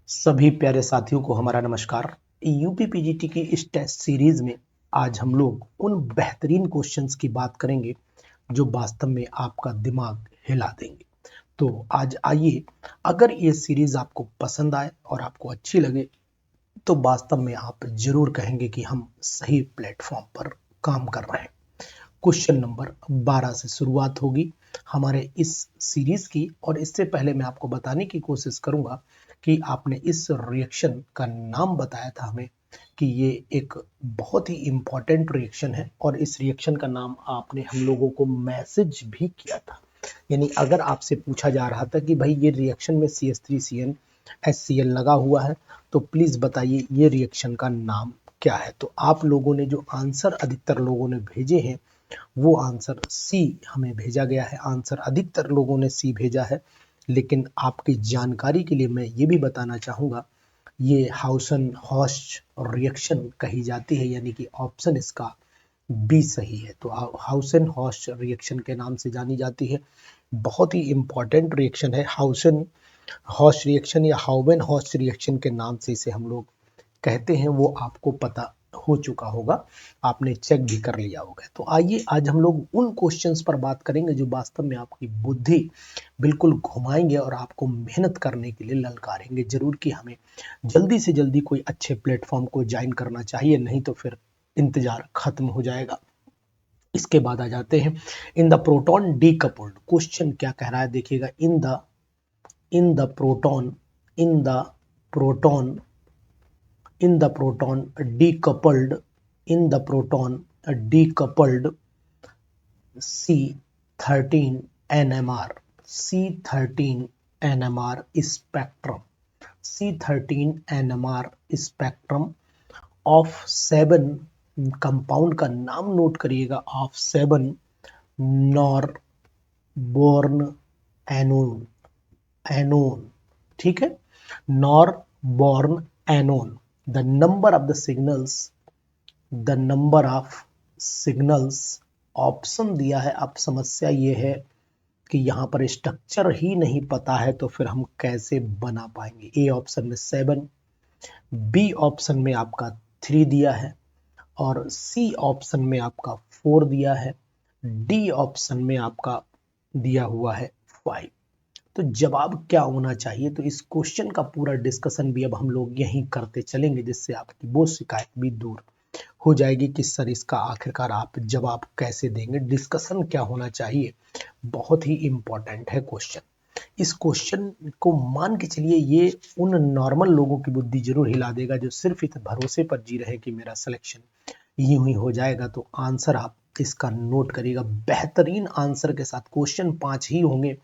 सभी प्यारे साथियों को हमारा नमस्कार। यूपी पीजीटी की इस टेस्ट सीरीज में आज हम लोग उन बेहतरीन क्वेश्चंस की बात करेंगे जो वास्तव में आपका दिमाग हिला देंगे। तो आज आइए, अगर ये सीरीज आपको पसंद आए और आपको अच्छी लगे तो वास्तव में आप जरूर कहेंगे कि हम सही प्लेटफॉर्म पर काम कर रहे हैं। क्वेश्चन नंबर 12 से शुरुआत होगी हमारे इस सीरीज की, और इससे पहले मैं आपको बताने की कोशिश करूंगा कि आपने इस रिएक्शन का नाम बताया था हमें कि ये एक बहुत ही इंपॉर्टेंट रिएक्शन है, और इस रिएक्शन का नाम आपने हम लोगों को मैसेज भी किया था। यानी अगर आपसे पूछा जा रहा था कि भाई ये रिएक्शन में CH3CN HCl लगा हुआ है तो प्लीज बताइए ये रिएक्शन का नाम क्या है, तो आप लोगों ने जो आंसर अधिकतर लोगों ने भेजे हैं वो आंसर सी हमें भेजा गया है। आंसर अधिकतर लोगों ने सी भेजा है, लेकिन आपकी जानकारी के लिए मैं ये भी बताना चाहूँगा, ये हाउसन हॉर्स्ट रिएक्शन कही जाती है, यानी कि ऑप्शन इसका बी सही है। तो हाउसन हॉर्स्ट रिएक्शन के नाम से जानी जाती है। बहुत ही इंपॉर्टेंट रिएक्शन है हाउसन हॉर्स्ट रिएक्शन, या हाउवेन हॉर्स्ट रिएक्शन के नाम से इसे हम लोग कहते हैं, वो आपको पता हो चुका होगा, आपने चेक भी कर लिया होगा। तो आइए आज हम लोग उन क्वेश्चंस पर बात करेंगे जो वास्तव में आपकी बुद्धि बिल्कुल घुमाएंगे और आपको मेहनत करने के लिए ललकारेंगे जरूर कि हमें जल्दी से जल्दी कोई अच्छे प्लेटफॉर्म को ज्वाइन करना चाहिए, नहीं तो फिर इंतजार खत्म हो जाएगा। इसके बाद आ जाते हैं in the proton decoupled. Question क्या कह रहा है देखिएगा, in the proton in the proton in the proton decoupled C13 NMR spectrum of 7 compound का नाम नोट करिएगा, ऑफ 7 नॉरबोर्न एनोन, ठीक है, नॉरबोर्न एनोन। the number of signals option दिया है। अब समस्या ये है कि यहाँ पर स्ट्रक्चर ही नहीं पता है, तो फिर हम कैसे बना पाएंगे। ए ऑप्शन में 7, बी ऑप्शन में आपका 3 दिया है, और सी ऑप्शन में आपका 4 दिया है, डी ऑप्शन में आपका दिया हुआ है 5। तो जवाब क्या होना चाहिए, तो इस क्वेश्चन का पूरा डिस्कशन भी अब हम लोग यहीं करते चलेंगे, जिससे आपकी वो शिकायत भी दूर हो जाएगी कि सर इसका आखिरकार आप जवाब कैसे देंगे, डिस्कशन क्या होना चाहिए। बहुत ही इंपॉर्टेंट है क्वेश्चन। इस क्वेश्चन को मान के चलिए ये उन नॉर्मल लोगों की बुद्धि जरूर हिला देगा जो सिर्फ इस भरोसे पर जी रहे कि मेरा सिलेक्शन यूं ही हो जाएगा। तो आंसर आप इसका नोट करिएगा बेहतरीन आंसर के साथ। क्वेश्चन 5 ही होंगे,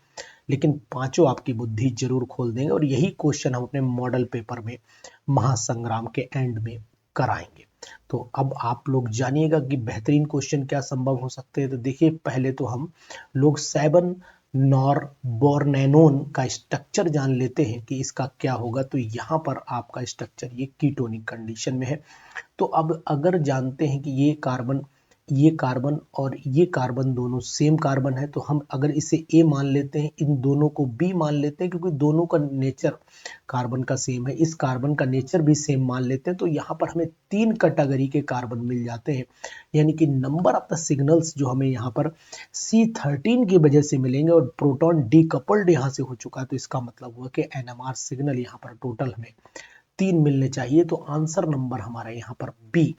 लेकिन पांचों आपकी बुद्धि जरूर खोल देंगे, और यही क्वेश्चन हम अपने मॉडल पेपर में महासंग्राम के एंड में कराएंगे। तो अब आप लोग जानिएगा कि बेहतरीन क्वेश्चन क्या संभव हो सकते हैं। तो देखिए, पहले तो हम लोग 7 नॉरबोर्नेनोन का स्ट्रक्चर जान लेते हैं कि इसका क्या होगा। तो यहाँ पर आपका स्ट्रक्चर ये कीटोनिक कंडीशन में है। तो अब अगर जानते हैं कि ये कार्बन और ये कार्बन दोनों सेम कार्बन है, तो हम अगर इसे ए मान लेते हैं, इन दोनों को बी मान लेते हैं, क्योंकि दोनों का नेचर कार्बन का सेम है, इस कार्बन का नेचर भी सेम मान लेते हैं, तो यहाँ पर हमें 3 कैटेगरी के कार्बन मिल जाते हैं। यानी कि नंबर ऑफ द सिग्नल्स जो हमें यहाँ पर C13 की वजह से मिलेंगे, और प्रोटॉन डीकपल्ड यहाँ से हो चुका है, तो इसका मतलब हुआ कि NMR सिग्नल यहाँ पर टोटल हमें 3 मिलने चाहिए। तो आंसर नंबर हमारा यहाँ पर बी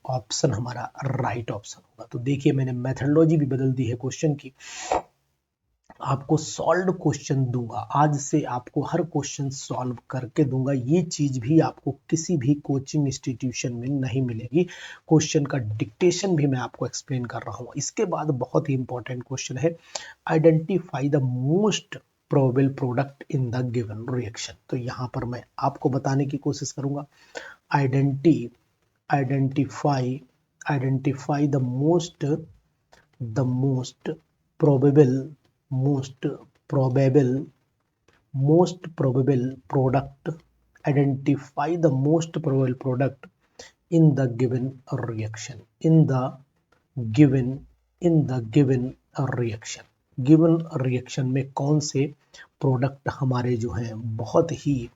ऑप्शन हमारा राइट ऑप्शन होगा। तो देखिए, मैंने मेथडोलॉजी भी बदल दी है क्वेश्चन की। आपको सॉल्व क्वेश्चन दूंगा, आज से आपको हर क्वेश्चन सॉल्व करके दूंगा। ये चीज भी आपको किसी भी कोचिंग इंस्टीट्यूशन में नहीं मिलेगी। क्वेश्चन का डिक्टेशन भी मैं आपको एक्सप्लेन कर रहा हूँ। इसके बाद बहुत ही इंपॉर्टेंट क्वेश्चन है, identify the most probable product in the given reaction. तो यहाँ पर मैं आपको बताने की कोशिश करूंगा, identify the most probable product identify the most probable product in the given reaction given reaction में कौन से प्रोडक्ट हमारे जो हैं बहुत ही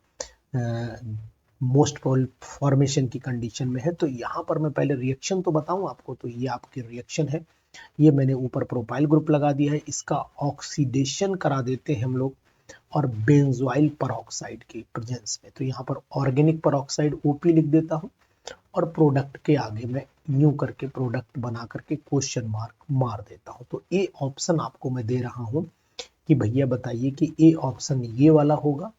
मोस्ट प्रोबेबल फॉर्मेशन की कंडीशन में है। तो यहाँ पर मैं पहले रिएक्शन तो बताऊं आपको, तो ये आपकी रिएक्शन है, ये मैंने ऊपर प्रोपाइल ग्रुप लगा दिया है, इसका ऑक्सीडेशन करा देते हैं हम लोग और बेंजोइल परऑक्साइड की प्रेजेंस में। तो यहाँ पर ऑर्गेनिक परऑक्साइड ओपी लिख देता हूँ और प्रोडक्ट के आगे मैं यूं करके प्रोडक्ट बना करके क्वेश्चन मार्क मार देता हूँ। तो ए ऑप्शन आपको मैं दे रहा हूँ कि भैया बताइए कि ए ऑप्शन ये वाला होगा।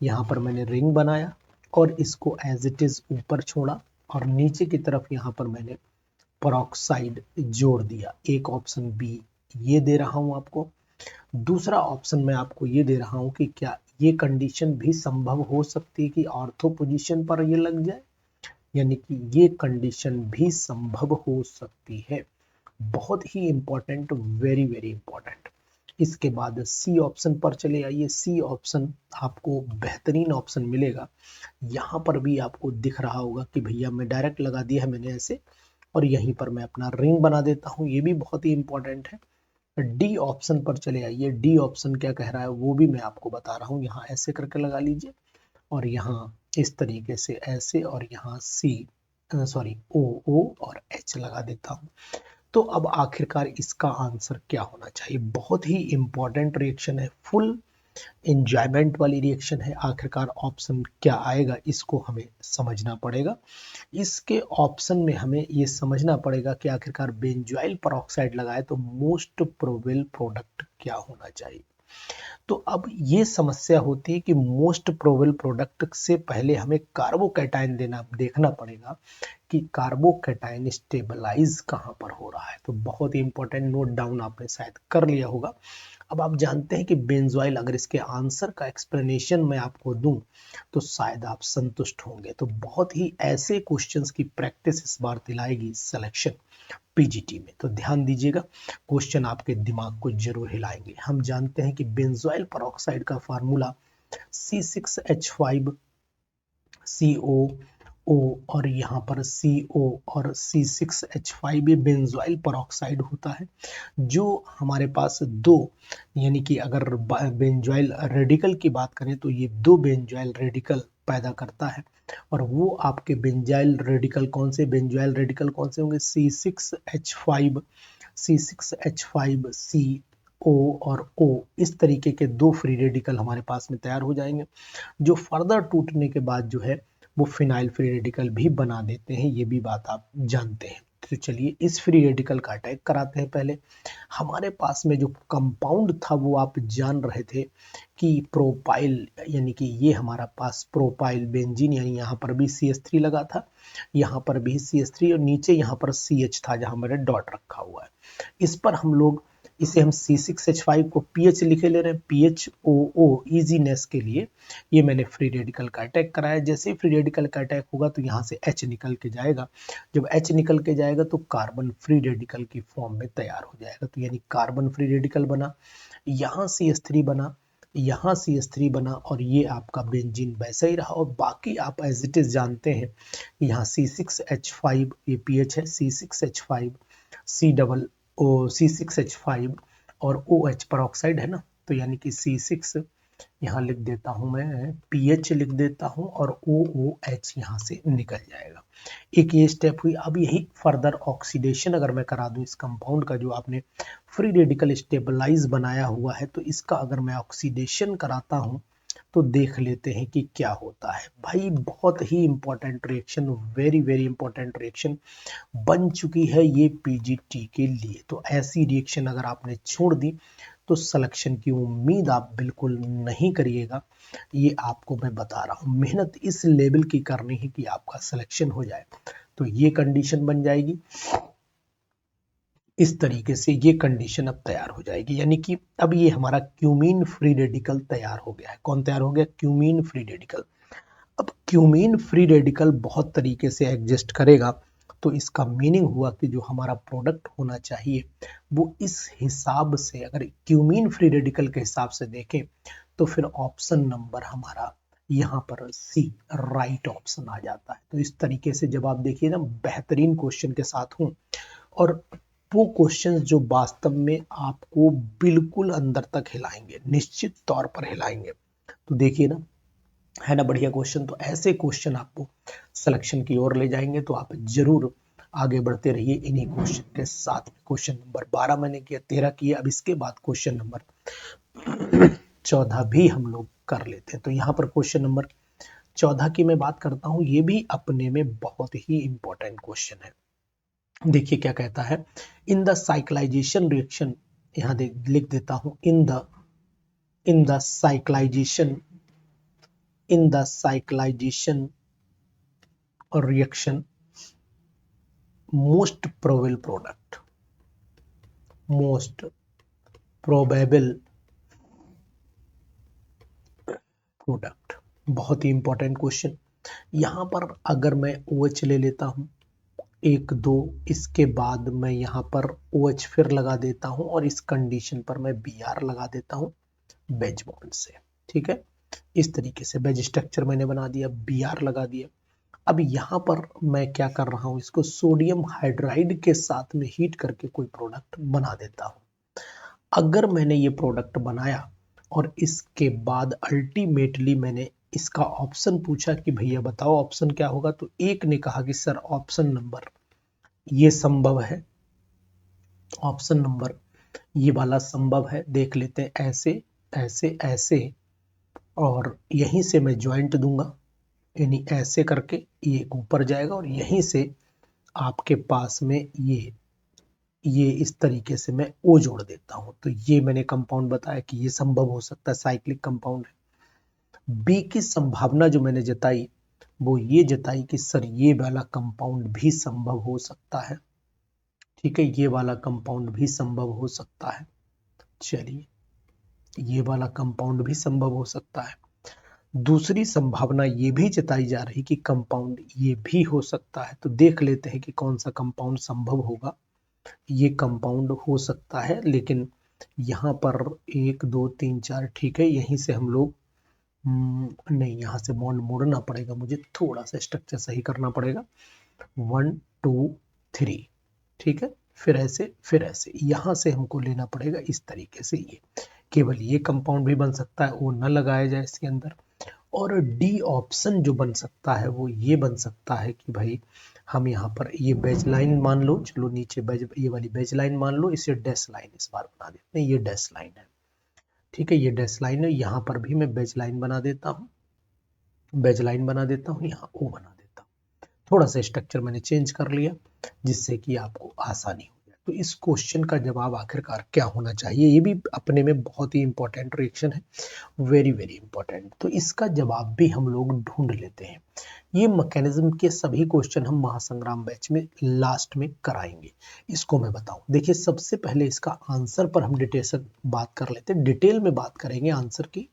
यहाँ पर मैंने रिंग बनाया और इसको एज इट इज ऊपर छोड़ा और नीचे की तरफ यहाँ पर मैंने परऑक्साइड जोड़ दिया। एक ऑप्शन बी ये दे रहा हूं आपको। दूसरा ऑप्शन मैं आपको ये दे रहा हूं कि क्या ये कंडीशन भी संभव हो सकती है कि ऑर्थो पोजीशन पर ये लग जाए, यानी कि ये कंडीशन भी संभव हो सकती है। बहुत ही इंपॉर्टेंट, वेरी वेरी इंपॉर्टेंट। इसके बाद सी ऑप्शन पर चले आइए। सी ऑप्शन आपको बेहतरीन ऑप्शन मिलेगा। यहाँ पर भी आपको दिख रहा होगा कि भैया मैं डायरेक्ट लगा दिया है मैंने ऐसे, और यहीं पर मैं अपना रिंग बना देता हूँ। ये भी बहुत ही इंपॉर्टेंट है। डी ऑप्शन पर चले आइए। डी ऑप्शन क्या कह रहा है वो भी मैं आपको बता रहा हूँ। यहाँ ऐसे करके लगा लीजिए और यहाँ इस तरीके से ऐसे, और यहाँ सी सॉरी ओ ओ और एच लगा देता हूँ। तो अब आखिरकार इसका आंसर क्या होना चाहिए? बहुत ही इंपॉर्टेंट रिएक्शन है, फुल एंजॉयमेंट वाली रिएक्शन है। आखिरकार ऑप्शन क्या आएगा इसको हमें समझना पड़ेगा। इसके ऑप्शन में हमें ये समझना पड़ेगा कि आखिरकार बेंजोइल परऑक्साइड लगाए तो मोस्ट प्रोबेबल प्रोडक्ट क्या होना चाहिए। तो अब ये समस्या होती है कि मोस्ट प्रोबेबल प्रोडक्ट से पहले हमें कार्बोकैटायन देखना पड़ेगा कि कार्बोकैटायन स्टेबलाइज कहाँ पर हो रहा है। तो बहुत ही इंपॉर्टेंट, नोट डाउन आपने शायद कर लिया होगा। अब आप जानते हैं कि बेंजोइल, अगर इसके आंसर का एक्सप्लेनेशन मैं आपको दूं तो शायद आप संतुष्ट होंगे। तो बहुत ही ऐसे क्वेश्चंस की प्रैक्टिस इस बार दिलाएगी सिलेक्शन पीजीटी में। तो ध्यान दीजिएगा, क्वेश्चन आपके दिमाग को जरूर हिलाएंगे। हम जानते हैं कि बेंजोइल परऑक्साइड का फार्मूला C6H5 CO O और यहाँ पर CO और C6H5 ये बेंजोइल परऑक्साइड होता है, जो हमारे पास दो, यानी कि अगर बेंजोइल रेडिकल की बात करें तो ये दो बेंजोइल रेडिकल पैदा करता है। और वो आपके बेंजोइल रेडिकल कौन से होंगे? C6H5 CO और O, इस तरीके के दो फ्री रेडिकल हमारे पास में तैयार हो जाएंगे, जो फर्दर टूटने के बाद जो है वो फिनाइल फ्री रेडिकल भी बना देते हैं। ये भी बात आप जानते हैं। तो चलिए इस फ्री रेडिकल का अटैक कराते हैं। पहले हमारे पास में जो कंपाउंड था वो आप जान रहे थे कि प्रोपाइल, यानी कि ये हमारा पास प्रोपाइल बेंजीन, यानी यहाँ पर भी CH3 लगा था, यहाँ पर भी CH3 और नीचे यहाँ पर CH था जहाँ मैंने डॉट रखा हुआ है। इस पर हम लोग इसे हम C6H5 को PH लिखे ले रहे हैं, PHOO इजीनेस के लिए। ये मैंने फ्री रेडिकल का अटैक कराया। जैसे ही फ्री रेडिकल का अटैक होगा तो यहाँ से H निकल के जाएगा। जब H निकल के जाएगा तो कार्बन फ्री रेडिकल की फॉर्म में तैयार हो जाएगा। तो यानी कार्बन फ्री रेडिकल बना, यहाँ CH3 बना, यहाँ CH3 बना, और ये आपका बेंजीन वैसा ही रहा। और बाकी आप एज इट इज जानते हैं, यहाँ C6H5 ये PH है, C6H5 C6H5 और OH परऑक्साइड है ना, तो यानी कि C6 यहाँ लिख देता हूं मैं, PH लिख देता हूं और OOH यहाँ से निकल जाएगा। एक ये स्टेप हुई। अब यही फर्दर ऑक्सीडेशन अगर मैं करा दूं इस कंपाउंड का, जो आपने फ्री रेडिकल स्टेबलाइज बनाया हुआ है, तो इसका अगर मैं ऑक्सीडेशन कराता हूं तो देख लेते हैं कि क्या होता है। भाई बहुत ही important reaction, very very important reaction बन चुकी है ये पीजीटी के लिए। तो ऐसी रिएक्शन अगर आपने छोड़ दी तो सिलेक्शन की उम्मीद आप बिल्कुल नहीं करिएगा। ये आपको मैं बता रहा हूँ, मेहनत इस लेवल की करनी है कि आपका सिलेक्शन हो जाए। तो ये कंडीशन बन जाएगी, इस तरीके से ये कंडीशन अब तैयार हो जाएगी, यानी कि अब ये हमारा क्यूमीन फ्री रेडिकल तैयार हो गया है। कौन तैयार हो गया? Cumene free radical. अब क्यूमीन फ्री रेडिकल बहुत तरीके से एग्जिस्ट करेगा। तो इसका मीनिंग हुआ कि जो हमारा प्रोडक्ट होना चाहिए वो इस हिसाब से, अगर क्यूमीन फ्री रेडिकल के हिसाब से देखें तो फिर ऑप्शन नंबर हमारा यहाँ पर सी राइट ऑप्शन आ जाता है। तो इस तरीके से जब आप देखिए ना, बेहतरीन क्वेश्चन के साथ हूँ, और वो क्वेश्चन जो वास्तव में आपको बिल्कुल अंदर तक हिलाएंगे, निश्चित तौर पर हिलाएंगे। तो देखिए ना, है ना बढ़िया क्वेश्चन। तो ऐसे क्वेश्चन आपको सिलेक्शन की ओर ले जाएंगे, तो आप जरूर आगे बढ़ते रहिए इन्हीं क्वेश्चन के साथ। क्वेश्चन नंबर 12 मैंने किया, 13 किया, अब इसके बाद क्वेश्चन नंबर 14 भी हम लोग कर लेते हैं। तो यहाँ पर क्वेश्चन नंबर 14 की मैं बात करता हूँ, ये भी अपने में बहुत ही इंपॉर्टेंट क्वेश्चन है। देखिए क्या कहता है, इन द साइक्लाइजेशन रिएक्शन, यहाँ लिख देता हूं, in the cyclisation reaction most probable product. बहुत ही इंपॉर्टेंट क्वेश्चन। यहां पर अगर मैं OH ले लेता हूं 1 2, इसके बाद मैं यहाँ पर OH फिर लगा देता हूं और इस कंडीशन पर मैं Br लगा देता हूं बेंज बॉन्ड से। ठीक है, इस तरीके से बेंज स्ट्रक्चर मैंने बना दिया, Br लगा दिया। अब यहाँ पर मैं क्या कर रहा हूं, इसको सोडियम हाइड्राइड के साथ में हीट करके कोई प्रोडक्ट बना देता हूं। अगर मैंने ये प्रोडक्ट बनाया और इसके बाद अल्टीमेटली मैंने इसका ऑप्शन पूछा कि भैया बताओ ऑप्शन क्या होगा, तो एक ने कहा कि सर ऑप्शन नंबर ये संभव है, ऑप्शन नंबर ये वाला संभव है। देख लेते हैं, ऐसे ऐसे ऐसे, और यहीं से मैं ज्वाइंट दूंगा, यानी ऐसे करके ये ऊपर जाएगा और यहीं से आपके पास में ये इस तरीके से मैं O जोड़ देता हूं। तो ये मैंने कंपाउंड बताया कि ये संभव हो सकता है, साइक्लिक कंपाउंड है। बी की संभावना जो मैंने जताई वो ये जताई कि सर ये वाला कंपाउंड भी संभव हो सकता है। ठीक है, ये वाला कंपाउंड भी संभव हो सकता है। चलिए, ये वाला कंपाउंड भी संभव हो सकता है। दूसरी संभावना ये भी जताई जा रही कि कंपाउंड ये भी हो सकता है। तो देख लेते हैं कि कौन सा कंपाउंड संभव होगा। ये कंपाउंड हो सकता है, लेकिन यहाँ पर 1 2 3 4, ठीक है, यहीं से हम लोग नहीं, यहाँ से बॉन्ड मोड़ना पड़ेगा, मुझे थोड़ा सा स्ट्रक्चर सही करना पड़ेगा। 1 2 3, ठीक है, फिर ऐसे यहाँ से हमको लेना पड़ेगा इस तरीके से। ये केवल ये कंपाउंड भी बन सकता है, वो न लगाया जाए इसके अंदर। और डी ऑप्शन जो बन सकता है वो ये बन सकता है कि भाई हम यहाँ पर ये बेज लाइन मान लो, चलो नीचे बेज, ये वाली बेज लाइन मान लो, इसे डैश लाइन इस बार बना देते हैं, ये डैश लाइन है। ठीक है, ये डैश लाइन है, यहाँ पर भी मैं बेज लाइन बना देता हूँ, बेज लाइन बना देता हूँ, यहाँ O बना देता हूँ। थोड़ा सा स्ट्रक्चर मैंने चेंज कर लिया जिससे कि आपको आसानी हो जाए। तो इस क्वेश्चन का जवाब आखिरकार क्या होना चाहिए, ये भी अपने में बहुत ही इंपॉर्टेंट रिएक्शन है, वेरी वेरी इंपॉर्टेंट। तो इसका जवाब भी हम लोग ढूंढ लेते हैं। ये मैकेनिज्म के सभी क्वेश्चन हम महासंग्राम बैच में लास्ट में कराएंगे। इसको मैं बताऊं, देखिए सबसे पहले इसका आंसर पर हम डिटेल बात कर लेते हैं, डिटेल में बात करेंगे आंसर की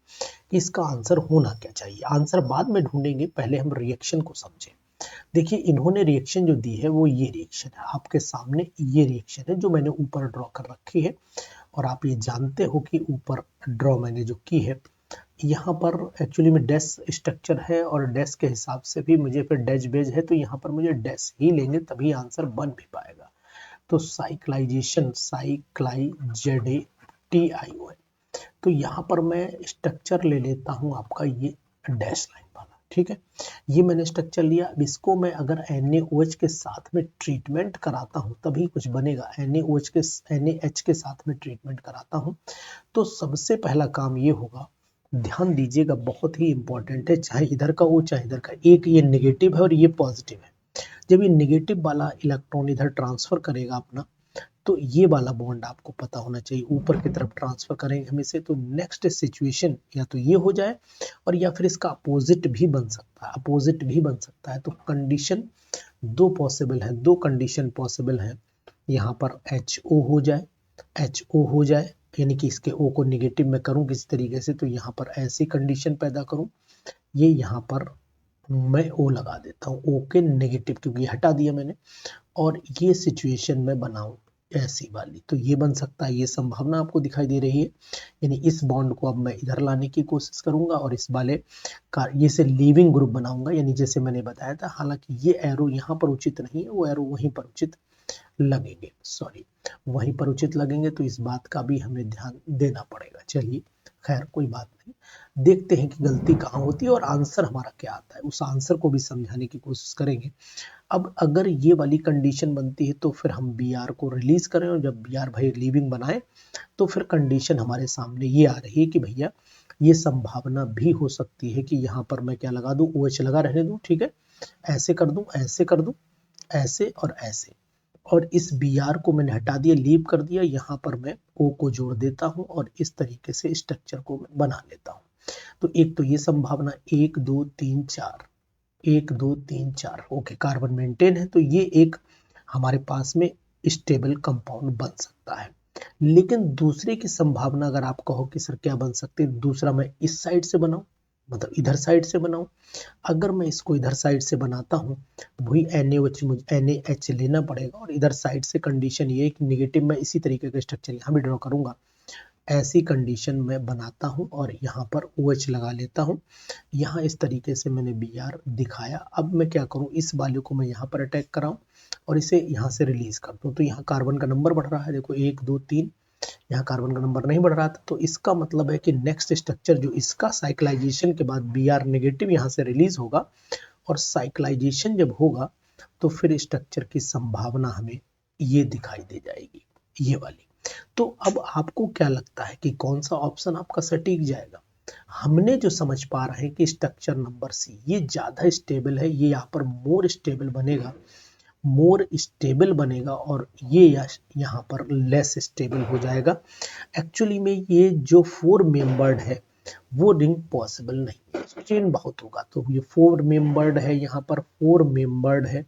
कि इसका आंसर होना क्या चाहिए। आंसर बाद में ढूंढेंगे, पहले हम रिएक्शन को समझें। देखिए इन्होंने रिएक्शन जो दी है वो ये रिएक्शन है, आपके सामने ये रिएक्शन है जो मैंने ऊपर ड्रॉ कर रखी है। और आप ये जानते हो कि ऊपर ड्रॉ मैंने जो की है, यहाँ पर एक्चुअली में डैश स्ट्रक्चर है और डैश के हिसाब से भी मुझे फिर डैश बेज है, तो यहाँ पर मुझे डैश ही लेंगे तभी आंसर बन भी पाएगा। तो साइक्लाइजेशन, SAICLIZATION, तो यहाँ पर मैं स्ट्रक्चर ले लेता हूँ आपका ये डैश लाइन वाला। ठीक है, ये मैंने स्ट्रक्चर लिया। अब इसको मैं अगर NaOH के साथ में ट्रीटमेंट कराता हूँ तभी कुछ बनेगा, NaH के साथ में ट्रीटमेंट कराता हूँ तो सबसे पहला काम ये होगा, ध्यान दीजिएगा बहुत ही इंपॉर्टेंट है, चाहे इधर का हो चाहे इधर का, एक ये नेगेटिव है और ये पॉजिटिव है। जब ये नेगेटिव वाला इलेक्ट्रॉन इधर ट्रांसफर करेगा अपना, तो ये वाला बॉन्ड आपको पता होना चाहिए ऊपर की तरफ ट्रांसफर करेंगे हम इसे, तो नेक्स्ट सिचुएशन या तो ये हो जाए और या फिर इसका अपोजिट भी बन सकता है, अपोजिट भी बन सकता है। तो कंडीशन दो पॉसिबल है, दो कंडीशन पॉसिबल है। यहाँ पर HO हो जाए, HO हो जाए, यानी कि इसके O को निगेटिव में करूं किसी तरीके से, तो यहाँ पर ऐसी कंडीशन पैदा करूं, ये यहाँ पर मैं O लगा देता हूँ, O के नेगेटिव, क्योंकि हटा दिया मैंने, और ये सिचुएशन में बनाऊं ऐसी वाली, तो ये बन सकता है, ये संभावना आपको दिखाई दे रही है। यानी इस बॉन्ड को अब मैं इधर लाने की कोशिश करूंगा और इस वाले का ये से लीविंग ग्रुप बनाऊंगा, यानी जैसे मैंने बताया था। हालांकि ये एरो यहाँ पर उचित नहीं है, वो एरो वहीं पर उचित लगेंगे, तो इस बात का भी हमें ध्यान देना पड़ेगा। चलिए खैर कोई बात नहीं, देखते हैं कि गलती कहाँ होती है और आंसर हमारा क्या आता है, उस आंसर को भी समझाने की कोशिश करेंगे। अब अगर ये वाली कंडीशन बनती है तो फिर हम बी आर को रिलीज करें, और जब बी आर भाई लीविंग बनाए तो फिर कंडीशन हमारे सामने ये आ रही है कि भैया ये संभावना भी हो सकती है कि यहाँ पर मैं क्या लगा दूं, ओ एच लगा रहने दूं, ठीक है, ऐसे कर दूं, ऐसे कर दूं, ऐसे और ऐसे, और इस बी आर को मैंने हटा दिया, लीव कर दिया, यहाँ पर मैं ओ को जोड़ देता हूँ और इस तरीके से स्ट्रक्चर को मैं बना लेता हूँ। तो एक तो ये संभावना 1 2 3 4, 1 2 3 4, ओके, कार्बन मेंटेन है, तो ये एक हमारे पास में स्टेबल कंपाउंड बन सकता है। लेकिन दूसरे की संभावना अगर आप कहो कि सर क्या बन सकती है, दूसरा मैं इस साइड से बनाऊं, मतलब इधर साइड से बनाऊं, अगर मैं इसको इधर साइड से बनाता हूं तो वही NaOH लेना पड़ेगा, और इधर साइड से कंडीशन ये है कि निगेटिव मैं इसी तरीके का स्ट्रक्चर यहाँ भी ड्रॉ करूंगा, ऐसी कंडीशन में बनाता हूं और यहाँ पर OH लगा लेता हूं। यहाँ इस तरीके से मैंने Br दिखाया। अब मैं क्या करूं, इस वाले को मैं यहाँ पर अटैक कराऊं और इसे यहाँ से रिलीज कर दूं, तो यहाँ कार्बन का नंबर बढ़ रहा है, देखो 1 2 3, यहाँ कार्बन का नंबर नहीं बढ़ रहा था, तो इसका मतलब है कि नेक्स्ट स्ट्रक्चर जो इसका साइक्लाइजेशन के बाद Br नेगेटिव यहाँ से रिलीज होगा, और साइक्लाइजेशन जब होगा तो फिर स्ट्रक्चर की संभावना हमें ये दिखाई दे जाएगी, ये वाली। तो अब आपको क्या लगता है कि कौन सा ऑप्शन आपका सटीक जाएगा? हमने जो समझ पा रहे हैं कि स्ट्रक्चर नंबर सी ये ज्यादा स्टेबल है, ये यहाँ पर मोर स्टेबल बनेगा, मोर स्टेबल बनेगा, और ये यहाँ पर लेस स्टेबल हो जाएगा। एक्चुअली में ये जो 4 मेंबर्ड है वो रिंग पॉसिबल नहीं है, स्ट्रेन बहुत होगा, तो ये 4 मेंबर्ड है, यहाँ पर 4 मेंबर्ड है,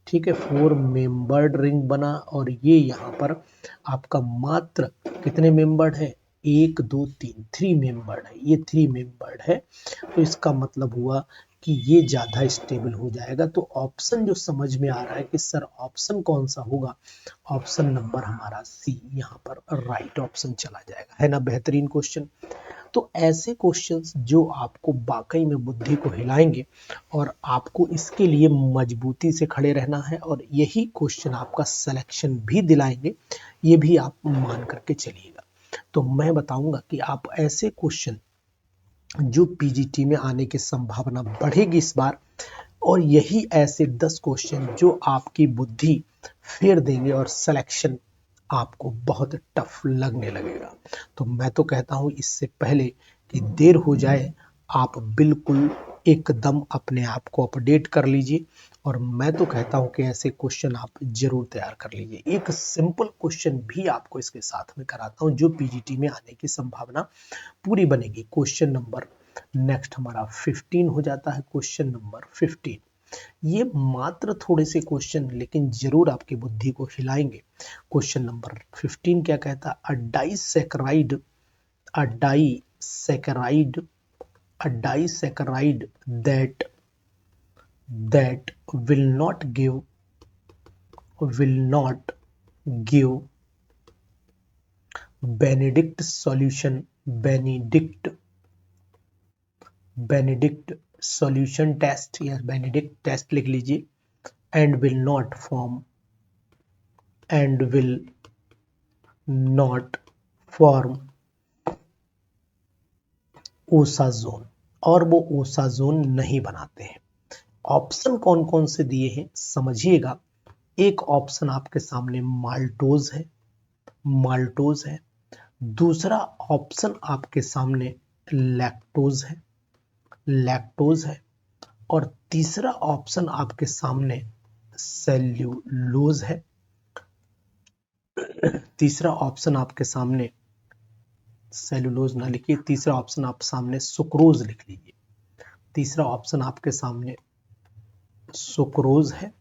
ठीक है, 4 मेंबर्ड रिंग बना, और ये यहाँ पर आपका मात्र कितने मेंबर्ड है, 1 2 3, 3 मेंबर्ड है, ये 3 मेंबर्ड है, तो इसका मतलब हुआ कि ये ज्यादा स्टेबल हो जाएगा। तो ऑप्शन जो समझ में आ रहा है कि सर ऑप्शन कौन सा होगा, ऑप्शन नंबर हमारा सी यहाँ पर राइट ऑप्शन चला जाएगा, है ना। बेहतरीन क्वेश्चन। तो ऐसे क्वेश्चंस जो आपको वाकई में बुद्धि को हिलाएंगे, और आपको इसके लिए मजबूती से खड़े रहना है, और यही क्वेश्चन आपका सिलेक्शन भी दिलाएंगे, ये भी आप मान करके चलिएगा। तो मैं बताऊंगा कि आप ऐसे क्वेश्चन जो पीजीटी में आने की संभावना बढ़ेगी इस बार, और यही ऐसे 10 क्वेश्चन जो आपकी बुद्धि फेर देंगे और सिलेक्शन आपको बहुत टफ लगने लगेगा। तो मैं तो कहता हूं इससे पहले कि देर हो जाए, आप बिल्कुल एकदम अपने आप को अपडेट कर लीजिए, और मैं तो कहता हूं कि ऐसे क्वेश्चन आप जरूर तैयार कर लीजिए। एक सिंपल क्वेश्चन भी आपको इसके साथ में कराता हूं जो पीजीटी में आने की संभावना पूरी बनेगी। क्वेश्चन नंबर नेक्स्ट हमारा 15 हो जाता है, क्वेश्चन नंबर 15। ये मात्र थोड़े से क्वेश्चन लेकिन जरूर आपकी बुद्धि को हिलाएंगे। क्वेश्चन नंबर 15 क्या कहता है, अ disaccharide that will not give Benedict solution test, या Benedict टेस्ट लिख लीजिए, and will not form osazone, और वो ओसाजोन नहीं बनाते हैं। ऑप्शन कौन कौन से दिए हैं समझिएगा। एक ऑप्शन आपके सामने माल्टोज है, दूसरा ऑप्शन आपके सामने लैक्टोज है, और तीसरा ऑप्शन आपके सामने सेल्यूलोज है, तीसरा ऑप्शन आपके सामने सेल्यूलोज ना लिखिए, तीसरा ऑप्शन आप सामने सुक्रोज लिख लीजिए, तीसरा ऑप्शन आपके सामने सुक्रोज है,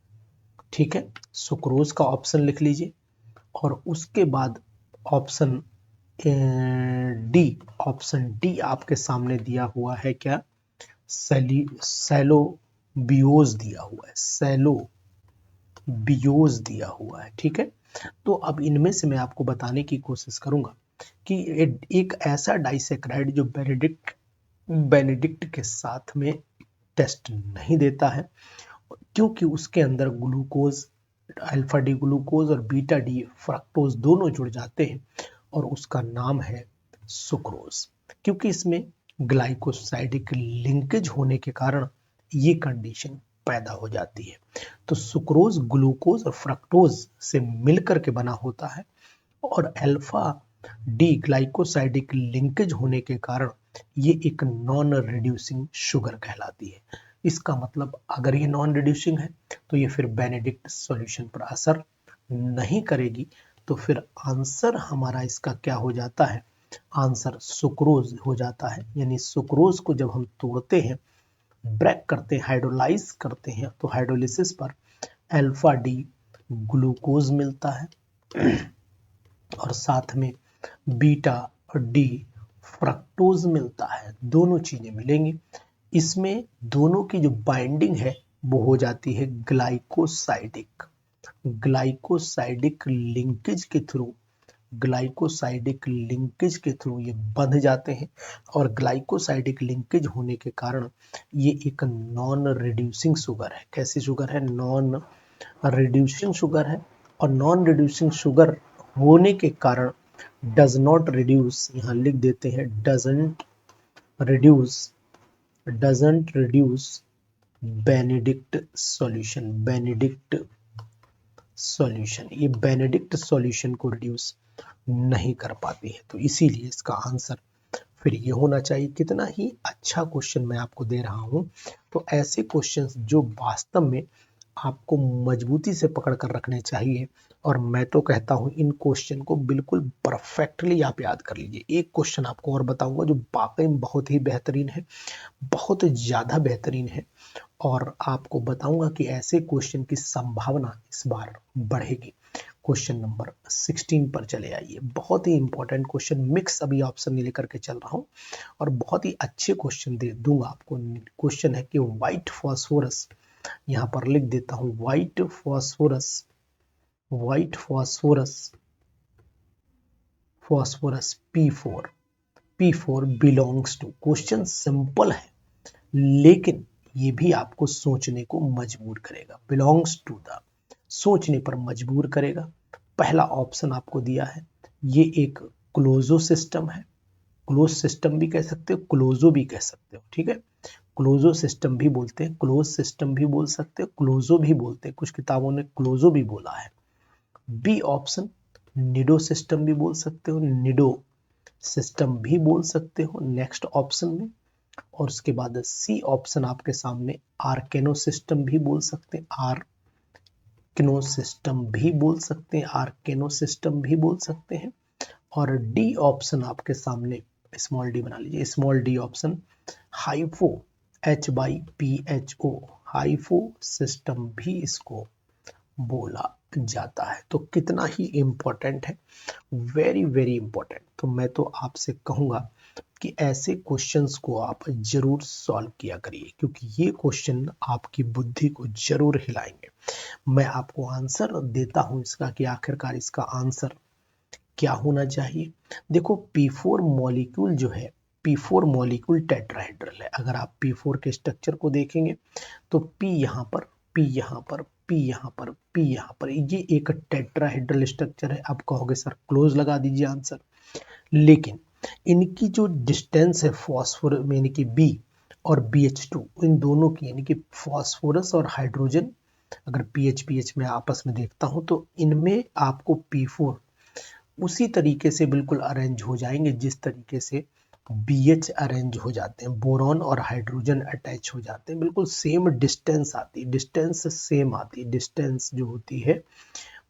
ठीक है, सुक्रोज का ऑप्शन लिख लीजिए, और उसके बाद ऑप्शन डी आपके सामने दिया हुआ है, क्या, सेलोबियोज दिया हुआ है, ठीक है। तो अब इनमें से मैं आपको बताने की कोशिश करूंगा कि एक ऐसा डाइसैकराइड जो बेनेडिक्ट के साथ में टेस्ट नहीं देता है, क्योंकि उसके अंदर ग्लूकोज, अल्फा डी ग्लूकोज और बीटा डी फ्रक्टोज दोनों जुड़ जाते हैं, और उसका नाम है सुक्रोज। क्योंकि इसमें ग्लाइकोसाइडिक लिंकेज होने के कारण ये कंडीशन पैदा हो जाती है। तो सुक्रोज ग्लूकोज और फ्रक्टोज से मिलकर के बना होता है और अल्फा डी ग्लाइकोसाइडिक लिंकेज होने के कारण ये एक नॉन रिड्यूसिंग शुगर कहलाती है। इसका मतलब अगर ये नॉन रिड्यूसिंग है तो ये फिर बेनेडिक्ट सॉल्यूशन पर असर नहीं करेगी। तो फिर आंसर हमारा इसका क्या हो जाता है, आंसर सुक्रोज हो जाता है। यानी सुक्रोज को जब हम तोड़ते हैं, ब्रेक करते हैं, हाइड्रोलाइज करते हैं, तो हाइड्रोलिसिस पर अल्फा डी ग्लूकोज मिलता है और साथ में बीटा डी फ्रक्टोज मिलता है। दोनों चीजें मिलेंगी। इसमें दोनों की जो बाइंडिंग है वो हो जाती है ग्लाइकोसाइडिक लिंकेज के थ्रू। ग्लाइकोसाइडिक लिंकेज के थ्रू ये बंध जाते हैं और ग्लाइकोसाइडिक लिंकेज होने के कारण ये एक नॉन रिड्यूसिंग शुगर है। कैसी शुगर है? नॉन रिड्यूसिंग शुगर है। और नॉन रिड्यूसिंग शुगर होने के कारण डज नॉट रिड्यूस, यहाँ लिख देते हैं डजंट रिड्यूस बेनेडिक्ट सॉल्यूशन, ये बेनेडिक्ट सॉल्यूशन को रिड्यूस नहीं कर पाती है। तो इसीलिए इसका आंसर फिर ये होना चाहिए। कितना ही अच्छा क्वेश्चन मैं आपको दे रहा हूं। तो ऐसे क्वेश्चंस जो वास्तव में आपको मजबूती से पकड़ कर रखने चाहिए, और मैं तो कहता हूं इन क्वेश्चन को बिल्कुल परफेक्टली आप याद कर लीजिए। एक क्वेश्चन आपको और बताऊंगा जो वाकई में बहुत ही बेहतरीन है, बहुत ज़्यादा बेहतरीन है, और आपको बताऊंगा कि ऐसे क्वेश्चन की संभावना इस बार बढ़ेगी। क्वेश्चन नंबर 16 पर चले आइए। बहुत ही इंपॉर्टेंट क्वेश्चन, मिक्स अभी ऑप्शन नहीं लेकर के चल रहा हूं और बहुत ही अच्छे क्वेश्चन दे दूंगा आपको। क्वेश्चन है कि व्हाइट फॉस्फोरस, यहां पर लिख देता हूं white phosphorus P4 belongs to. Question simple है लेकिन ये भी आपको सोचने को मजबूर करेगा। बिलोंग्स टू द, सोचने पर मजबूर करेगा। पहला ऑप्शन आपको दिया है, ये एक क्लोजो सिस्टम है। क्लोज सिस्टम भी कह सकते हो, क्लोजो भी कह सकते हो, ठीक है। क्लोजो सिस्टम भी बोलते हैं, क्लोज सिस्टम भी बोल सकते हो, क्लोजो भी बोलते हैं, कुछ किताबों ने क्लोजो भी बोला है। बी ऑप्शन निडो सिस्टम भी बोल सकते हो, निडो सिस्टम भी बोल सकते हो नेक्स्ट ऑप्शन में। और उसके बाद सी ऑप्शन आपके सामने आर्केनो सिस्टम भी बोल सकते हैं, आर्केनो सिस्टम भी बोल सकते हैं, आर्केनो सिस्टम भी बोल सकते हैं। और डी ऑप्शन आपके सामने, स्मॉल डी बना लीजिए, small D option hypho, HYPHO, hypho system भी इसको बोला जाता है। तो कितना ही इंपॉर्टेंट है, वेरी वेरी इंपॉर्टेंट। तो मैं तो आपसे कहूंगा कि ऐसे क्वेश्चंस को आप जरूर सॉल्व किया करिए, क्योंकि ये क्वेश्चन आपकी बुद्धि को जरूर हिलाएंगे। मैं आपको आंसर देता हूं इसका कि आखिरकार इसका आंसर क्या होना चाहिए। देखो P4 मॉलिक्यूल जो है, P4 मॉलिक्यूल टेट्राहेड्रल है। अगर आप P4 के स्ट्रक्चर को देखेंगे तो P यहाँ पर, P यहाँ पर, P यहाँ पर, P यहाँ पर, ये एक टेट्राहेड्रल स्ट्रक्चर है। आप कहोगे सर क्लोज लगा दीजिए आंसर, लेकिन इनकी जो डिस्टेंस है फॉस्फोरस यानी कि B और BH2, इन दोनों की यानी कि फॉस्फोरस और हाइड्रोजन, अगर PH में आपस में देखता हूं तो इनमें आपको P4 उसी तरीके से बिल्कुल अरेंज हो जाएंगे जिस तरीके से BH अरेंज हो जाते हैं, बोरॉन और हाइड्रोजन अटैच हो जाते हैं, बिल्कुल सेम डिस्टेंस आती है, डिस्टेंस सेम आती है, डिस्टेंस जो होती है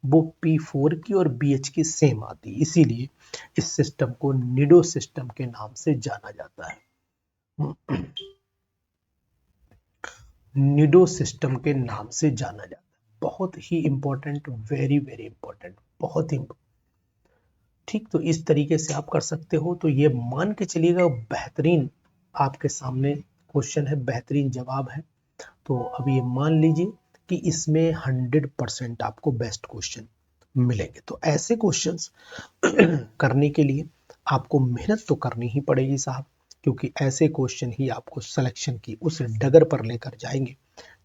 वो P4 की और BH की सेम आती है। इसीलिए इस सिस्टम को निडो सिस्टम के नाम से जाना जाता है। निडो सिस्टम के नाम से जाना जाता है। बहुत ही इंपॉर्टेंट, वेरी वेरी इंपॉर्टेंट, बहुत ही ठीक। तो इस तरीके से आप कर सकते हो। तो ये मान के चलिएगा बेहतरीन आपके सामने क्वेश्चन है, बेहतरीन जवाब है। तो अब ये मान लीजिए कि इसमें 100% आपको बेस्ट क्वेश्चन मिलेंगे। तो ऐसे क्वेश्चंस करने के लिए आपको मेहनत तो करनी ही पड़ेगी साहब, क्योंकि ऐसे क्वेश्चन ही आपको सिलेक्शन की उस डगर पर लेकर जाएंगे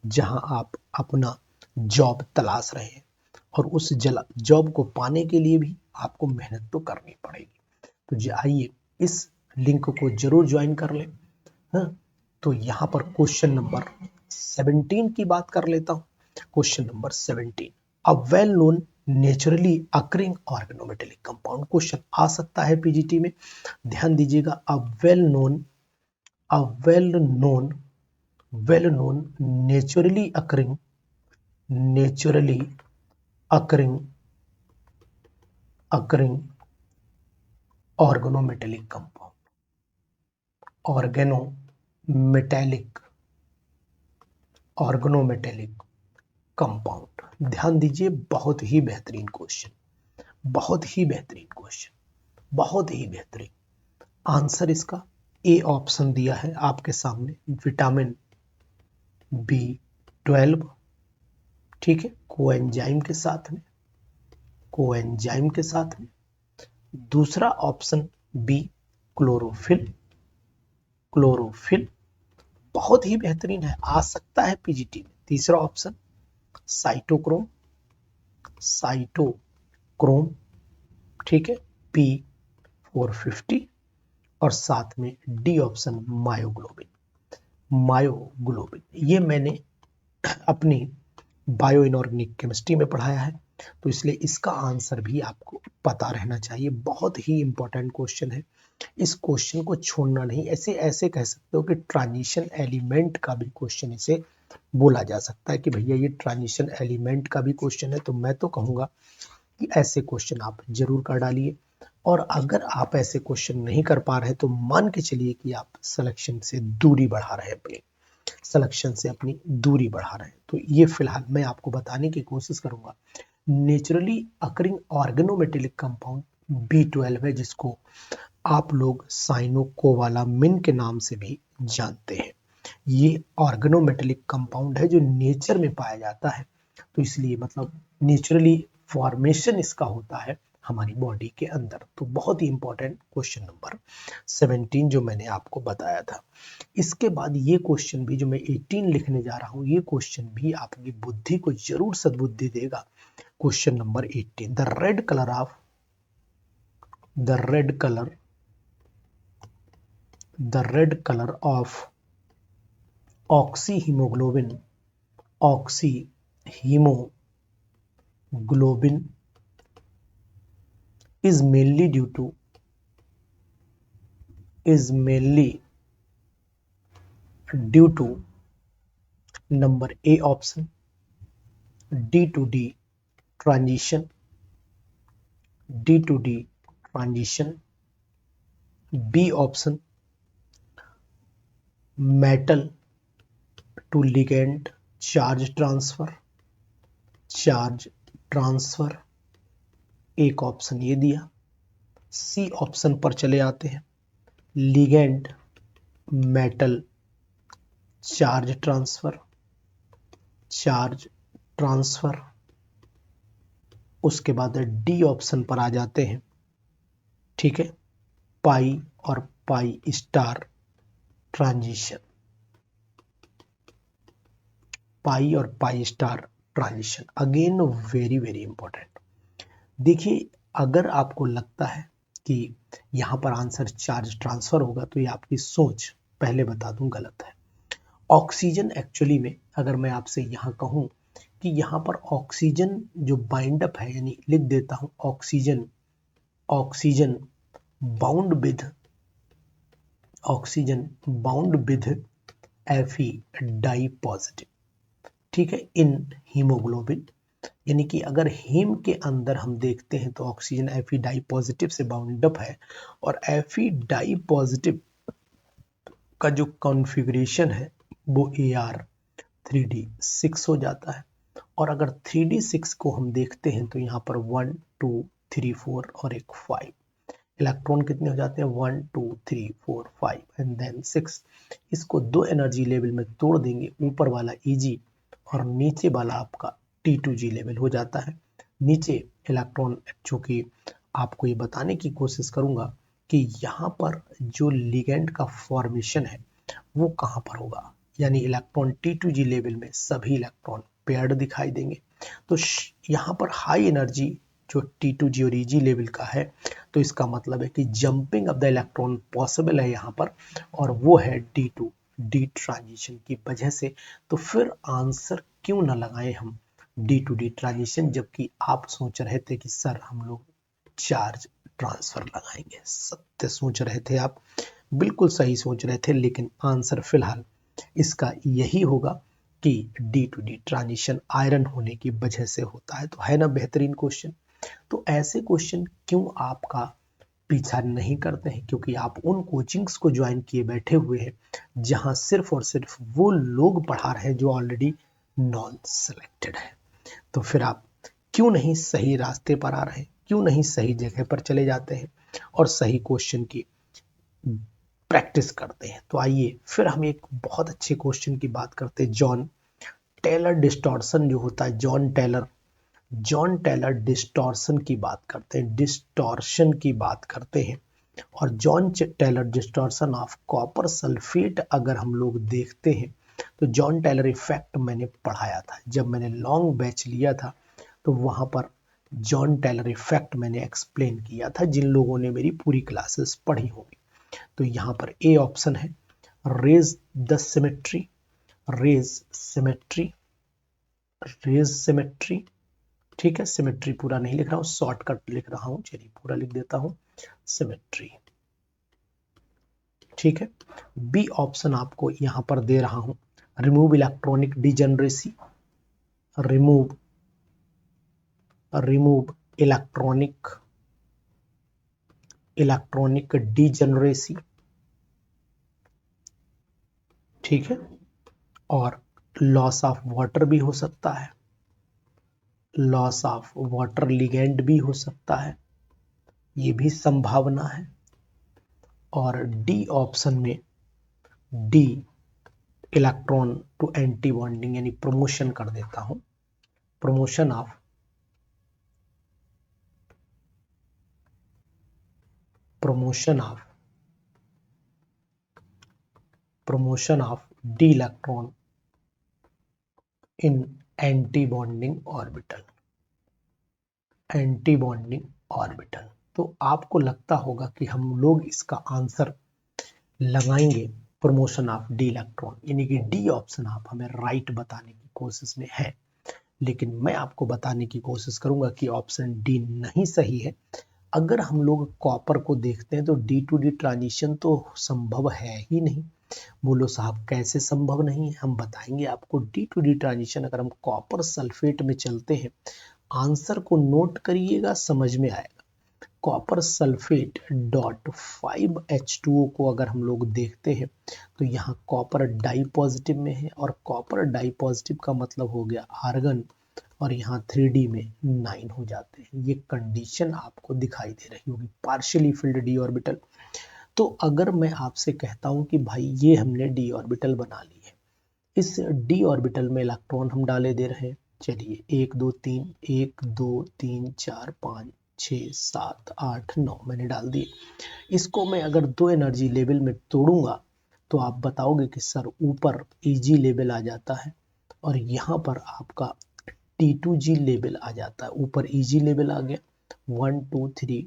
जहां आप अपना जॉब तलाश रहे हैं, और उस जॉब को पाने के लिए भी आपको मेहनत तो करनी पड़ेगी। तो आइए इस लिंक को जरूर ज्वाइन कर लें। हाँ, तो यहाँ पर क्वेश्चन नंबर 17 की बात कर लेता हूँ। Question number 17, a well known naturally occurring organometallic compound. Question आ सकता है पीजीटी में, ध्यान दीजिएगा। A well known naturally occurring organometallic compound, organometallic compound. ध्यान दीजिए, बहुत ही बेहतरीन क्वेश्चन, बहुत ही बेहतरीन क्वेश्चन, बहुत ही बेहतरीन। आंसर इसका ए ऑप्शन दिया है आपके सामने, विटामिन B12, ठीक है, कोएंजाइम के साथ में, कोएंजाइम के साथ में। दूसरा ऑप्शन बी, क्लोरोफिल, क्लोरोफिल बहुत ही बेहतरीन है, आ सकता है पीजीटी में। तीसरा ऑप्शन साइटोक्रोम, साइटोक्रोम, ठीक है, P450। और साथ में डी ऑप्शन मायोग्लोबिन, मायोग्लोबिन। ये मैंने अपनी बायो इनऑर्गेनिक केमिस्ट्री में पढ़ाया है, तो इसलिए इसका आंसर भी आपको पता रहना चाहिए। बहुत ही इंपॉर्टेंट क्वेश्चन है, इस क्वेश्चन को छोड़ना नहीं। ऐसे ऐसे कह सकते हो कि ट्रांजिशन एलिमेंट का भी क्वेश्चन इसे बोला जा सकता है कि भैया ये ट्रांजिशन एलिमेंट का भी क्वेश्चन है। तो मैं तो कहूँगा कि ऐसे क्वेश्चन आप जरूर कर डालिए। और अगर आप ऐसे क्वेश्चन नहीं कर पा रहे तो मान के चलिए कि आप सिलेक्शन से दूरी बढ़ा रहे हैं, अपनी सिलेक्शन से अपनी दूरी बढ़ा रहे हैं। तो ये फिलहाल मैं आपको बताने की कोशिश करूंगा। Naturally occurring organometallic compound B12 है, जिसको आप लोग साइनोकोबालामिन के नाम से भी जानते हैं। ये ऑर्गेनोमेटेलिक कंपाउंड है जो नेचर में पाया जाता है, तो इसलिए मतलब नेचुरली फॉर्मेशन इसका होता है हमारी बॉडी के अंदर। तो बहुत ही इंपॉर्टेंट क्वेश्चन नंबर 17 जो मैंने आपको बताया था। इसके बाद ये क्वेश्चन भी जो मैं 18 लिखने जा रहा हूँ, ये क्वेश्चन भी आपकी बुद्धि को जरूर सद्बुद्धि देगा। Question number 18, the red colour of oxyhaemoglobin is mainly due to number A option, D to D transition, B option metal to ligand charge transfer, एक ऑप्शन ये दिया। सी ऑप्शन पर चले आते हैं, लिगेंड मेटल चार्ज ट्रांसफर। उसके बाद D option पर आ जाते हैं, ठीक है, पाई और पाई स्टार ट्रांजिशन, पाई और pi star transition. Again very very important. देखिए, अगर आपको लगता है कि यहाँ पर आंसर चार्ज ट्रांसफर होगा तो ये आपकी सोच, पहले बता दूं, गलत है। ऑक्सीजन एक्चुअली में, अगर मैं आपसे यहाँ कहूँ कि यहाँ पर ऑक्सीजन जो बाइंड अप है, यानी लिख देता हूँ oxygen bound with Fe di positive, ठीक है, इन हीमोग्लोबिन। यानी कि अगर हीम के अंदर हम देखते हैं तो ऑक्सीजन Fe डाई पॉजिटिव से बाउंड अप है, और Fe डाई पॉजिटिव का जो कॉन्फ़िगरेशन है वो Ar3D6 हो जाता है। और अगर 3D6 को हम देखते हैं तो यहाँ पर 1 2 3 4 और एक 5 इलेक्ट्रॉन कितने हो जाते हैं, 1 2 3 4 5 एंड देन 6। इसको दो एनर्जी लेवल में तोड़ देंगे, ऊपर वाला Eg और नीचे वाला आपका T2G लेवल हो जाता है। नीचे इलेक्ट्रॉन, चूंकि आपको ये बताने की कोशिश करूंगा कि यहाँ पर जो लिगेंड का फॉर्मेशन है वो कहाँ पर होगा, यानी इलेक्ट्रॉन T2G लेवल में सभी इलेक्ट्रॉन पेयर्ड दिखाई देंगे। तो यहाँ पर हाई एनर्जी जो T2G और EG लेवल का है, तो इसका मतलब है कि jumping of the electron possible है यहाँ पर, और वो है D2D ट्रांजिशन की वजह से। तो फिर आंसर क्यों ना लगाएं हम D2D ट्रांजिशन, जबकि आप सोच रहे थे कि सर हम लोग चार्ज ट्रांसफर लगाएंगे। सत्य सोच रहे थे आप, बिल्कुल सही सोच रहे थे, लेकिन आंसर फिलहाल इसका यही होगा कि D2D ट्रांजिशन आयरन होने की वजह से होता है। तो है ना बेहतरीन क्वेश्चन। तो ऐसे क्वेश्चन क्यों आपका पीछा नहीं करते हैं, क्योंकि आप उन कोचिंग्स को ज्वाइन किए बैठे हुए हैं जहां सिर्फ और सिर्फ वो लोग पढ़ा रहे हैं जो ऑलरेडी नॉन सेलेक्टेड है। तो फिर आप क्यों नहीं सही रास्ते पर आ रहे हैं, क्यों नहीं सही जगह पर चले जाते हैं और सही क्वेश्चन की प्रैक्टिस करते हैं। तो आइए फिर हम एक बहुत अच्छे क्वेश्चन की बात करते हैं। जॉन टेलर डिस्टॉर्शन जो होता है, जॉन टेलर डिस्टॉर्शन की बात करते हैं, डिस्टॉर्शन की बात करते हैं। और Jahn Teller distortion of copper sulphate अगर हम लोग देखते हैं, तो जॉन टेलर इफेक्ट मैंने पढ़ाया था जब मैंने लॉन्ग बैच लिया था, तो वहां पर जॉन टेलर इफेक्ट मैंने एक्सप्लेन किया था, जिन लोगों ने मेरी पूरी क्लासेस पढ़ी होंगी। तो यहाँ पर ए ऑप्शन है, raise the symmetry, raise symmetry, raise symmetry. ठीक है, सिमेट्री पूरा नहीं लिख रहा हूँ, शॉर्टकट लिख रहा हूँ, चलिए पूरा लिख देता हूँ, सिमेट्री। ठीक है, बी ऑप्शन आपको यहां पर दे रहा हूं, remove electronic degeneracy, remove remove electronic degeneracy. ठीक है, और लॉस ऑफ वाटर भी हो सकता है, लॉस ऑफ वाटर लिगेंड भी हो सकता है, ये भी संभावना है। और डी ऑप्शन में D electron to anti bonding यानी प्रमोशन कर देता हूं, promotion of promotion of d electron in anti bonding orbital, anti bonding orbital. तो आपको लगता होगा कि हम लोग इसका आंसर लगाएंगे प्रमोशन ऑफ डी इलेक्ट्रॉन, यानी कि डी ऑप्शन आप हमें राइट बताने की कोशिश में है, लेकिन मैं आपको बताने की कोशिश करूंगा कि ऑप्शन डी नहीं सही है। अगर हम लोग कॉपर को देखते हैं तो D2D ट्रांजिशन तो संभव है ही नहीं। बोलो साहब कैसे संभव नहीं है, हम बताएंगे आपको। D2D ट्रांजिशन अगर हम कॉपर सल्फेट में चलते हैं, आंसर को नोट करिएगा, समझ में आएगा। कॉपर सल्फेट डॉट 5H2O को अगर हम लोग देखते हैं तो यहाँ कॉपर डाई पॉजिटिव में है, और कॉपर डाई पॉजिटिव का मतलब हो गया आर्गन, और यहाँ 3D में 9 हो जाते हैं। ये कंडीशन आपको दिखाई दे रही होगी, पार्शियली फिल्ड डी ऑर्बिटल। तो अगर मैं आपसे कहता हूं कि भाई ये हमने डी ऑर्बिटल बना ली है, इस डी ऑर्बिटल में इलेक्ट्रॉन हम डाले दे रहे हैं, चलिए 1 2 3 1 2 3 4 5 6 7 8 9 मैंने डाल दिए। इसको मैं अगर दो एनर्जी लेवल में तोड़ूंगा तो आप बताओगे कि सर ऊपर Eg लेवल आ जाता है और यहाँ पर आपका T2G लेवल आ जाता है। ऊपर Eg लेवल आ गया 1 2 3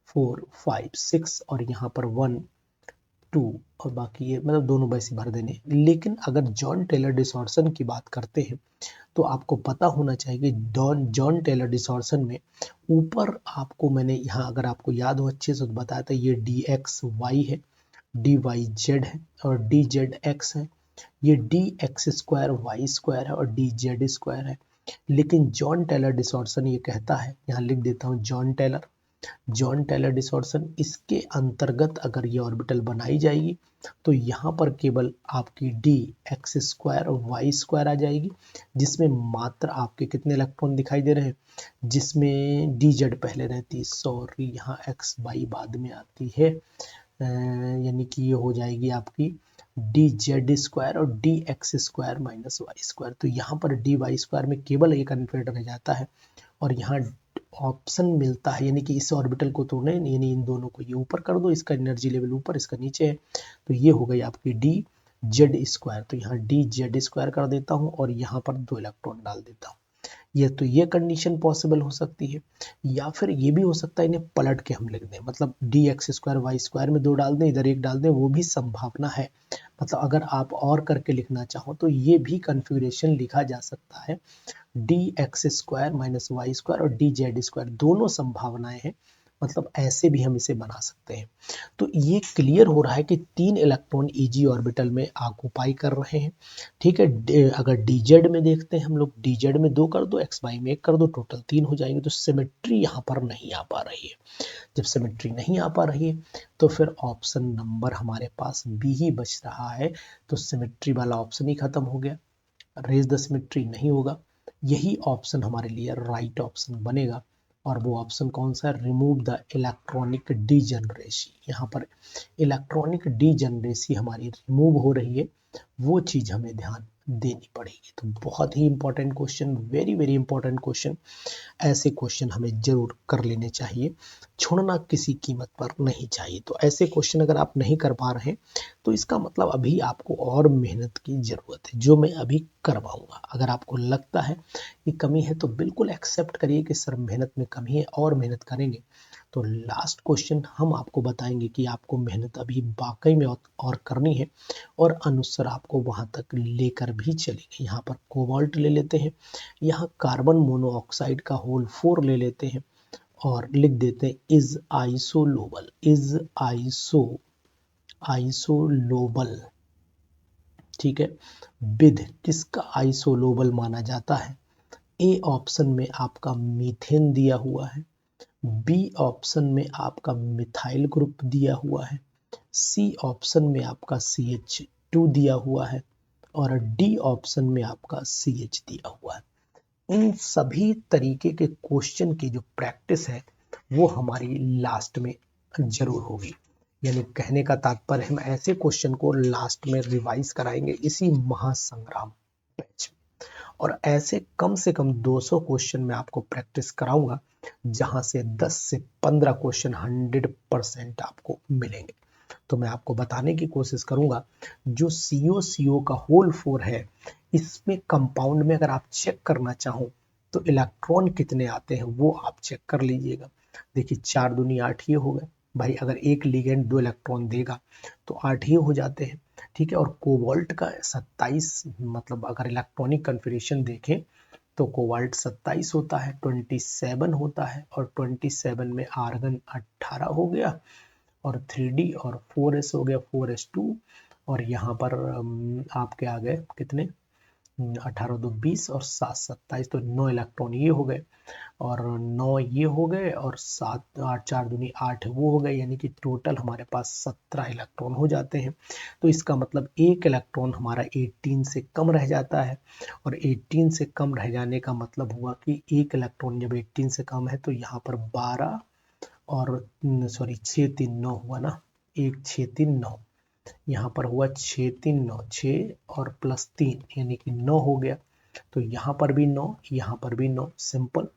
4 5 6 और यहाँ पर 1 2 और बाकी ये मतलब दोनों वैसे भर देने। लेकिन अगर जॉन टेलर डिसॉर्सन की बात करते हैं तो आपको पता होना चाहिए कि जॉन टेलर डिसॉर्सन में ऊपर आपको मैंने यहाँ अगर आपको याद हो अच्छे से तो बताया था, ये dxy है, dyz है और dzx है, ये dx² y² है और dz² है। लेकिन जॉन टेलर डिसॉर्सन ये कहता है, यहाँ लिख देता हूँ जॉन टेलर डिसॉर्सन, इसके अंतर्गत अगर ये ऑर्बिटल बनाई जाएगी तो यहाँ पर केवल आपकी dx² और y² आ जाएगी, जिसमें मात्र आपके कितने इलेक्ट्रॉन दिखाई दे रहे हैं, जिसमें dz पहले रहती है, सॉरी यहाँ xy बाद में आती है, यानी कि ये हो जाएगी आपकी dz² और dx² माइनस y²। तो यहाँ पर dy² में केवल एक कन्वर्ट रह जाता है और यहाँ ऑप्शन मिलता है, यानी कि इस ऑर्बिटल को तोड़ने, यानी इन दोनों को ये ऊपर कर दो, इसका एनर्जी लेवल ऊपर इसका नीचे है, तो ये हो गई आपकी dz²। तो यहाँ dz² कर देता हूँ और यहाँ पर 2 इलेक्ट्रॉन डाल देता हूँ। ये तो ये कंडीशन पॉसिबल हो सकती है, या फिर ये भी हो सकता है इन्हें पलट के हम लिख दें, मतलब D X square Y square में 2 डाल दें, इधर 1 डाल दें, वो भी संभावना है। मतलब अगर आप और करके लिखना चाहो तो ये भी कन्फिग्रेशन लिखा जा सकता है, D X square minus Y square और डी जेड स्क्वायर, दोनों संभावनाएं हैं, मतलब ऐसे भी हम इसे बना सकते हैं। तो ये क्लियर हो रहा है कि 3 इलेक्ट्रॉन ईजी ऑर्बिटल में ऑक्यूपाई कर रहे हैं। ठीक है, अगर डीजेड में देखते हैं हम लोग, डीजेड में 2 कर दो, एक्स वाई में 1 कर दो, टोटल 3 हो जाएंगे। तो सिमेट्री यहाँ पर नहीं आ पा रही है। जब सिमेट्री नहीं आ पा रही है तो फिर ऑप्शन नंबर हमारे पास बी ही बच रहा है। तो सिमेट्री वाला ऑप्शन ही खत्म हो गया, रेज द सिमेट्री नहीं होगा। यही ऑप्शन हमारे लिए राइट ऑप्शन बनेगा। और वो ऑप्शन कौन सा है? Remove the electronic degeneracy. यहाँ पर इलेक्ट्रॉनिक डीजनरेसी हमारी रिमूव हो रही है, वो चीज हमें ध्यान देनी पड़ेगी। तो बहुत ही important question, very very important question. ऐसे क्वेश्चन हमें जरूर कर लेने चाहिए, छोड़ना किसी कीमत पर नहीं चाहिए। तो ऐसे क्वेश्चन अगर आप नहीं कर पा रहे हैं तो इसका मतलब अभी आपको और मेहनत की जरूरत है, जो मैं अभी करवाऊंगा। अगर आपको लगता है कि कमी है तो बिल्कुल एक्सेप्ट करिए कि सर मेहनत में कमी है, और मेहनत करेंगे। तो लास्ट क्वेश्चन हम आपको बताएंगे कि आपको मेहनत अभी वाकई में और करनी है, और अनुसार आपको वहां तक लेकर भी चलेंगे। यहाँ पर कोबाल्ट ले लेते हैं, यहाँ कार्बन मोनोऑक्साइड का होल 4 ले लेते हैं और लिख देते हैं इज आइसोलोबल, इज आइसोलोबल। ठीक है, विध किसका आइसोलोबल माना जाता है? ए ऑप्शन में आपका मीथेन दिया हुआ है, बी ऑप्शन में आपका मिथाइल ग्रुप दिया हुआ है, सी ऑप्शन में आपका CH2 दिया हुआ है, और डी ऑप्शन में आपका CH दिया हुआ है। इन सभी तरीके के क्वेश्चन की जो प्रैक्टिस है वो हमारी लास्ट में जरूर होगी। यानी कहने का तात्पर्य हम ऐसे क्वेश्चन को लास्ट में रिवाइज कराएंगे इसी महासंग्राम बैच में। और ऐसे कम से कम 200 क्वेश्चन मैं आपको प्रैक्टिस कराऊंगा, जहां से 10 से 15 क्वेश्चन 100% आपको मिलेंगे। तो मैं आपको बताने की कोशिश करूंगा, जो CO का होल 4 है, इसमें कंपाउंड में अगर आप चेक करना चाहो तो इलेक्ट्रॉन कितने आते हैं वो आप चेक कर लीजिएगा। देखिए 4 दूनी 8 ये हो गए भाई, अगर एक लिगेंड 2 इलेक्ट्रॉन देगा तो 8 ही हो जाते हैं। ठीक है, और कोबाल्ट का 27, मतलब अगर इलेक्ट्रॉनिक कन्फिगरेशन देखें तो कोबाल्ट 27 होता है, 27 होता है, और 27 में आर्गन 18 हो गया, और 3D और 4s हो गया, 4s2। और यहाँ पर आपके आ गए कितने, 18 2 20 और 7 27, तो 9 इलेक्ट्रॉन ये हो गए, और 9 ये हो गए, और 7 8 4 दूनी 8 वो हो गए, यानी कि टोटल हमारे पास 17 इलेक्ट्रॉन हो जाते हैं। तो इसका मतलब एक इलेक्ट्रॉन हमारा 18 से कम रह जाता है, और 18 से कम रह जाने का मतलब हुआ कि एक इलेक्ट्रॉन जब 18 से कम है तो यहाँ पर 12 और सॉरी 6 3 9 हुआ ना, 1 6 3 9, यहाँ पर हुआ 6 3 9 6 और प्लस 3 यानी कि 9 हो गया। तो यहाँ पर भी 9, यहाँ पर भी 9, सिंपल।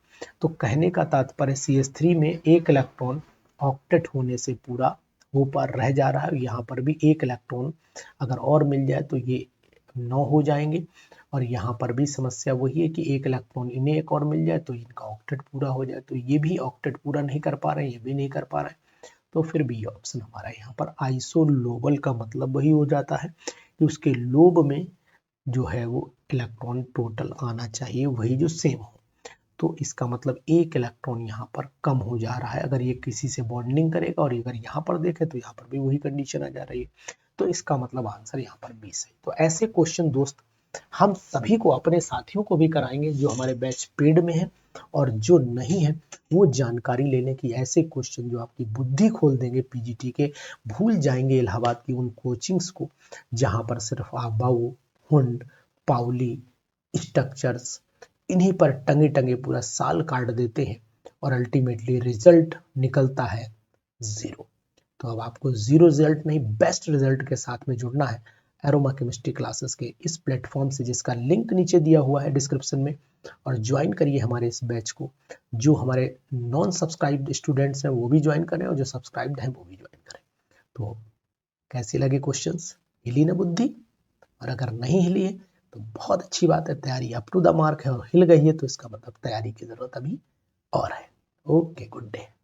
तो कहने का तात्पर्य CH3 में एक इलेक्ट्रॉन ऑक्टेट होने से पूरा ऊपर रह जा रहा है, यहाँ पर भी एक इलेक्ट्रॉन अगर और मिल जाए तो ये 9 हो जाएंगे। और यहाँ पर भी समस्या वही है कि एक इलेक्ट्रॉन इन्हें एक और मिल जाए तो इनका ऑक्टेट पूरा हो जाए। तो ये भी ऑक्टेट पूरा नहीं कर पा रहे हैं, ये भी नहीं कर पा रहे हैं। तो फिर बी ऑप्शन हमारा यहाँ पर आइसोलोबल का मतलब वही हो जाता है कि उसके लोब में जो है वो इलेक्ट्रॉन टोटल आना चाहिए वही जो सेम हो। तो इसका मतलब एक इलेक्ट्रॉन यहाँ पर कम हो जा रहा है अगर ये किसी से बॉन्डिंग करेगा, और अगर यहाँ पर देखे तो यहाँ पर भी वही कंडीशन आ जा रही है। तो इसका मतलब आंसर यहाँ पर बी सही। तो ऐसे क्वेश्चन दोस्त हम सभी को, अपने साथियों को भी कराएंगे जो हमारे बैच पेड में है, और जो नहीं है वो जानकारी लेने की ऐसे क्वेश्चन जो आपकी बुद्धि खोल देंगे पीजीटी के। भूल जाएंगे इलाहाबाद की उन कोचिंग्स को जहां पर सिर्फ आबाऊ, हुंड, पाउली, स्ट्रक्चर्स, इन्हीं पर टंगे टंगे पूरा साल काट देते हैं, और अल्टीमेटली रिजल्ट निकलता है 0। तो अब आपको 0 रिजल्ट नहीं, बेस्ट रिजल्ट के साथ में जुड़ना है एरोमा केमिस्ट्री क्लासेस के इस प्लेटफॉर्म से, जिसका लिंक नीचे दिया हुआ है डिस्क्रिप्शन में, और ज्वाइन करिए हमारे इस बैच को। जो हमारे नॉन सब्सक्राइब्ड स्टूडेंट्स हैं वो भी ज्वाइन करें, और जो सब्सक्राइब्ड हैं वो भी ज्वाइन करें। तो कैसे लगे क्वेश्चंस? हिली ना बुद्धि? और अगर नहीं हिली है तो बहुत अच्छी बात है, तैयारी अप टू द मार्क है और हिल गई है, तो इसका मतलब तैयारी की जरूरत अभी और है। Okay, good day.